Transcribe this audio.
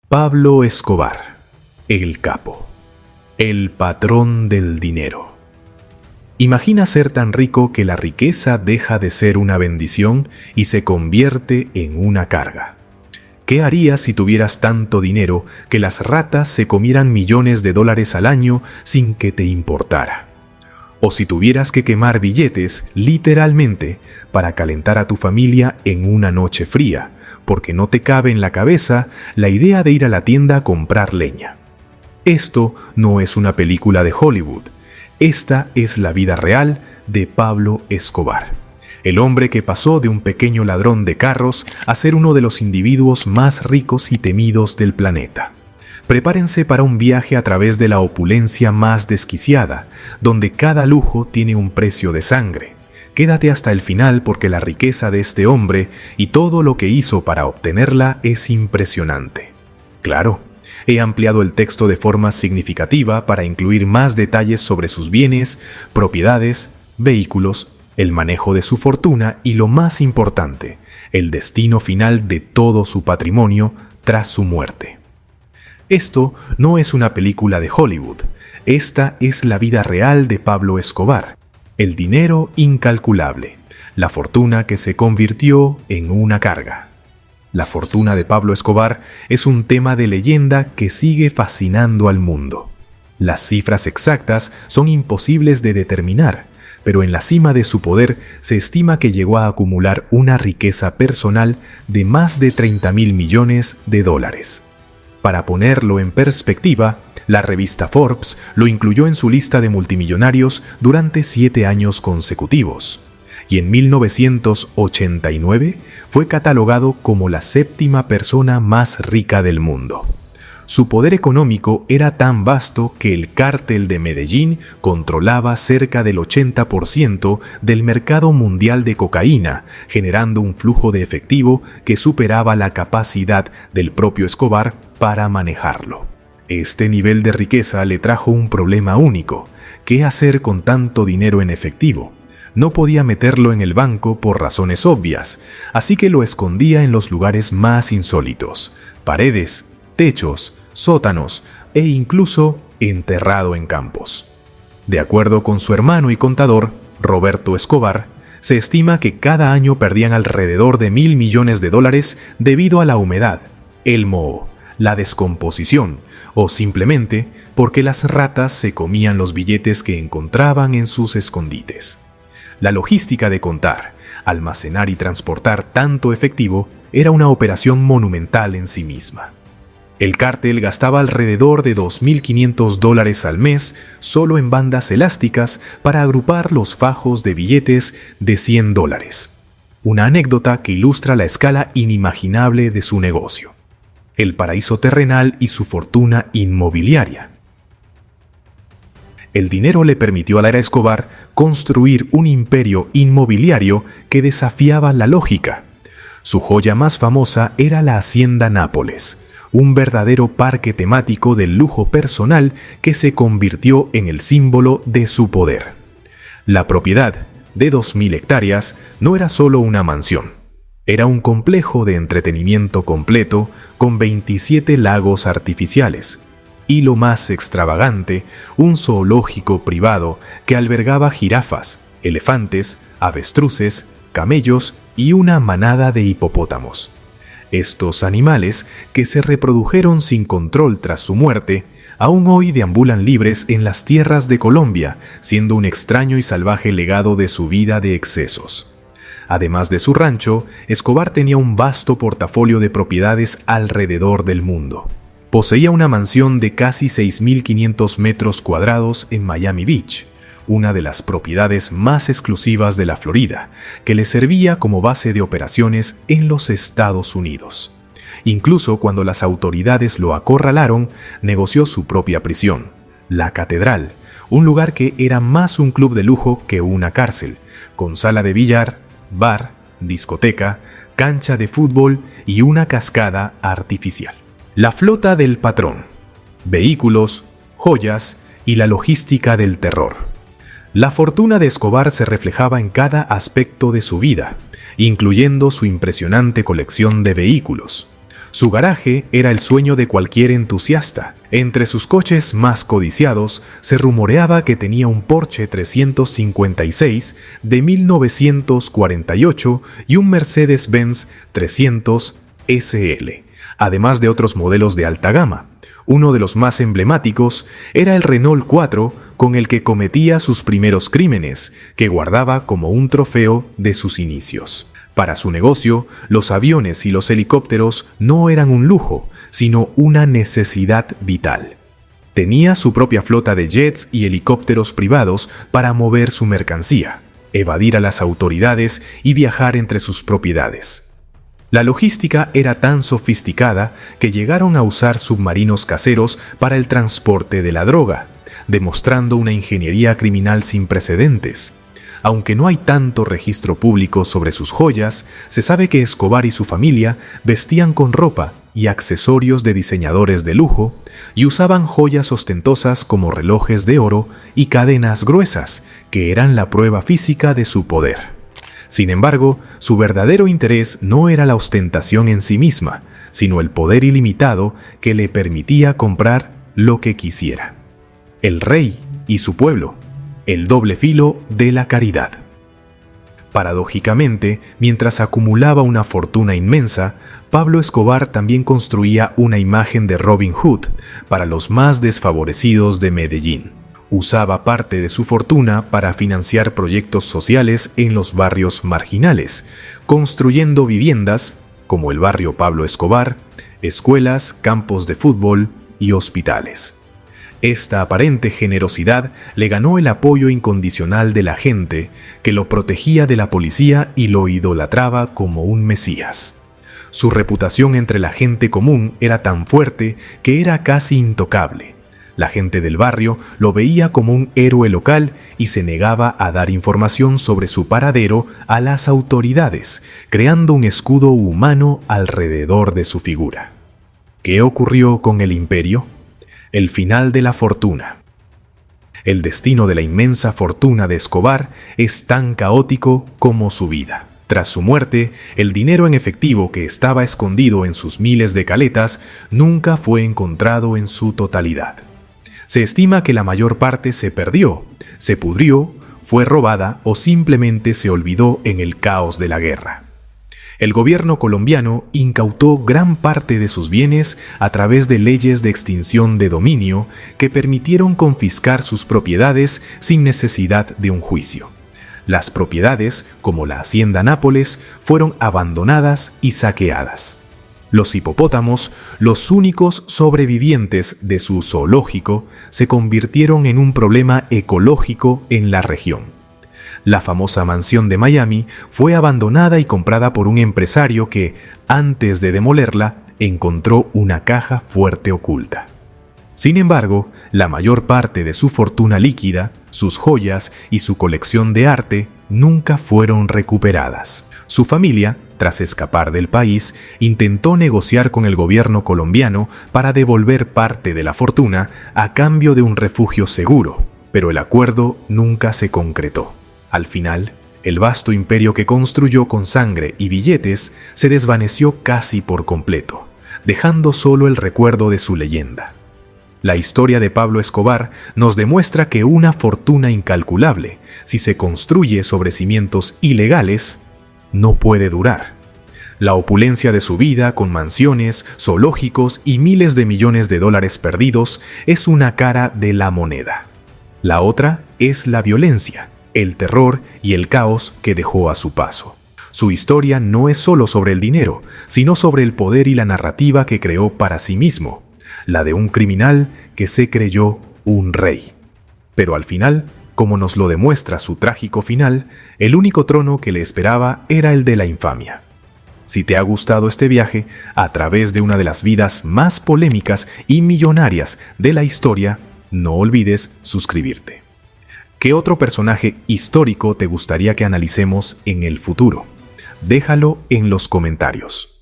Pablo Escobar, el capo, el patrón del dinero. Imagina ser tan rico que la riqueza deja de ser una bendición y se convierte en una carga. ¿Qué harías si tuvieras tanto dinero que las ratas se comieran millones de dólares al año sin que te importara? O si tuvieras que quemar billetes, literalmente, para calentar a tu familia en una noche fría, porque no te cabe en la cabeza la idea de ir a la tienda a comprar leña. Esto no es una película de Hollywood. Esta es la vida real de Pablo Escobar, el hombre que pasó de un pequeño ladrón de carros a ser uno de los individuos más ricos y temidos del planeta. Prepárense para un viaje a través de la opulencia más desquiciada, donde cada lujo tiene un precio de sangre. Quédate hasta el final porque la riqueza de este hombre y todo lo que hizo para obtenerla es impresionante. Claro, he ampliado el texto de forma significativa para incluir más detalles sobre sus bienes, propiedades, vehículos, el manejo de su fortuna y, lo más importante, el destino final de todo su patrimonio tras su muerte. Esto no es una película de Hollywood, esta es la vida real de Pablo Escobar, el dinero incalculable, la fortuna que se convirtió en una carga. La fortuna de Pablo Escobar es un tema de leyenda que sigue fascinando al mundo. Las cifras exactas son imposibles de determinar, pero en la cima de su poder se estima que llegó a acumular una riqueza personal de más de 30.000 millones de dólares. Para ponerlo en perspectiva, la revista Forbes lo incluyó en su lista de multimillonarios durante 7 años consecutivos, y en 1989 fue catalogado como la 7ª persona más rica del mundo. Su poder económico era tan vasto que el cártel de Medellín controlaba cerca del 80% del mercado mundial de cocaína, generando un flujo de efectivo que superaba la capacidad del propio Escobar para manejarlo. Este nivel de riqueza le trajo un problema único: ¿qué hacer con tanto dinero en efectivo? No podía meterlo en el banco por razones obvias, así que lo escondía en los lugares más insólitos: paredes, techos, sótanos e incluso enterrado en campos. De acuerdo con su hermano y contador, Roberto Escobar, se estima que cada año perdían alrededor de $1.000 millones debido a la humedad, el moho, la descomposición o simplemente porque las ratas se comían los billetes que encontraban en sus escondites. La logística de contar, almacenar y transportar tanto efectivo era una operación monumental en sí misma. El cártel gastaba alrededor de $2.500 al mes solo en bandas elásticas para agrupar los fajos de billetes de $100. Una anécdota que ilustra la escala inimaginable de su negocio: el paraíso terrenal y su fortuna inmobiliaria. El dinero le permitió a la era Escobar construir un imperio inmobiliario que desafiaba la lógica. Su joya más famosa era la Hacienda Nápoles, un verdadero parque temático del lujo personal que se convirtió en el símbolo de su poder. La propiedad, de 2.000 hectáreas, no era solo una mansión. Era un complejo de entretenimiento completo con 27 lagos artificiales. Y lo más extravagante, un zoológico privado que albergaba jirafas, elefantes, avestruces, camellos y una manada de hipopótamos. Estos animales, que se reprodujeron sin control tras su muerte, aún hoy deambulan libres en las tierras de Colombia, siendo un extraño y salvaje legado de su vida de excesos. Además de su rancho, Escobar tenía un vasto portafolio de propiedades alrededor del mundo. Poseía una mansión de casi 6.500 metros cuadrados en Miami Beach, una de las propiedades más exclusivas de la Florida, que le servía como base de operaciones en los Estados Unidos. Incluso cuando las autoridades lo acorralaron, negoció su propia prisión, la Catedral, un lugar que era más un club de lujo que una cárcel, con sala de billar, bar, discoteca, cancha de fútbol y una cascada artificial. La flota del patrón, vehículos, joyas y la logística del terror. La fortuna de Escobar se reflejaba en cada aspecto de su vida, incluyendo su impresionante colección de vehículos. Su garaje era el sueño de cualquier entusiasta. Entre sus coches más codiciados se rumoreaba que tenía un Porsche 356 de 1948 y un Mercedes-Benz 300 SL, además de otros modelos de alta gama. Uno de los más emblemáticos era el Renault 4, con el que cometía sus primeros crímenes, que guardaba como un trofeo de sus inicios. Para su negocio, los aviones y los helicópteros no eran un lujo, sino una necesidad vital. Tenía su propia flota de jets y helicópteros privados para mover su mercancía, evadir a las autoridades y viajar entre sus propiedades. La logística era tan sofisticada que llegaron a usar submarinos caseros para el transporte de la droga, demostrando una ingeniería criminal sin precedentes. Aunque no hay tanto registro público sobre sus joyas, se sabe que Escobar y su familia vestían con ropa y accesorios de diseñadores de lujo y usaban joyas ostentosas como relojes de oro y cadenas gruesas, que eran la prueba física de su poder. Sin embargo, su verdadero interés no era la ostentación en sí misma, sino el poder ilimitado que le permitía comprar lo que quisiera. El rey y su pueblo. El doble filo de la caridad. Paradójicamente, mientras acumulaba una fortuna inmensa, Pablo Escobar también construía una imagen de Robin Hood para los más desfavorecidos de Medellín. Usaba parte de su fortuna para financiar proyectos sociales en los barrios marginales, construyendo viviendas, como el barrio Pablo Escobar, escuelas, campos de fútbol y hospitales. Esta aparente generosidad le ganó el apoyo incondicional de la gente, que lo protegía de la policía y lo idolatraba como un mesías. Su reputación entre la gente común era tan fuerte que era casi intocable. La gente del barrio lo veía como un héroe local y se negaba a dar información sobre su paradero a las autoridades, creando un escudo humano alrededor de su figura. ¿Qué ocurrió con el imperio? El final de la fortuna. El destino de la inmensa fortuna de Escobar es tan caótico como su vida. Tras su muerte, el dinero en efectivo que estaba escondido en sus miles de caletas nunca fue encontrado en su totalidad. Se estima que la mayor parte se perdió, se pudrió, fue robada o simplemente se olvidó en el caos de la guerra. El gobierno colombiano incautó gran parte de sus bienes a través de leyes de extinción de dominio que permitieron confiscar sus propiedades sin necesidad de un juicio. Las propiedades, como la Hacienda Nápoles, fueron abandonadas y saqueadas. Los hipopótamos, los únicos sobrevivientes de su zoológico, se convirtieron en un problema ecológico en la región. La famosa mansión de Miami fue abandonada y comprada por un empresario que, antes de demolerla, encontró una caja fuerte oculta. Sin embargo, la mayor parte de su fortuna líquida, sus joyas y su colección de arte nunca fueron recuperadas. Su familia, tras escapar del país, intentó negociar con el gobierno colombiano para devolver parte de la fortuna a cambio de un refugio seguro, pero el acuerdo nunca se concretó. Al final, el vasto imperio que construyó con sangre y billetes se desvaneció casi por completo, dejando solo el recuerdo de su leyenda. La historia de Pablo Escobar nos demuestra que una fortuna incalculable, si se construye sobre cimientos ilegales, no puede durar. La opulencia de su vida, con mansiones, zoológicos y miles de millones de dólares perdidos, es una cara de la moneda. La otra es la violencia, el terror y el caos que dejó a su paso. Su historia no es solo sobre el dinero, sino sobre el poder y la narrativa que creó para sí mismo, la de un criminal que se creyó un rey. Pero al final, como nos lo demuestra su trágico final, el único trono que le esperaba era el de la infamia. Si te ha gustado este viaje a través de una de las vidas más polémicas y millonarias de la historia, no olvides suscribirte. ¿Qué otro personaje histórico te gustaría que analicemos en el futuro? Déjalo en los comentarios.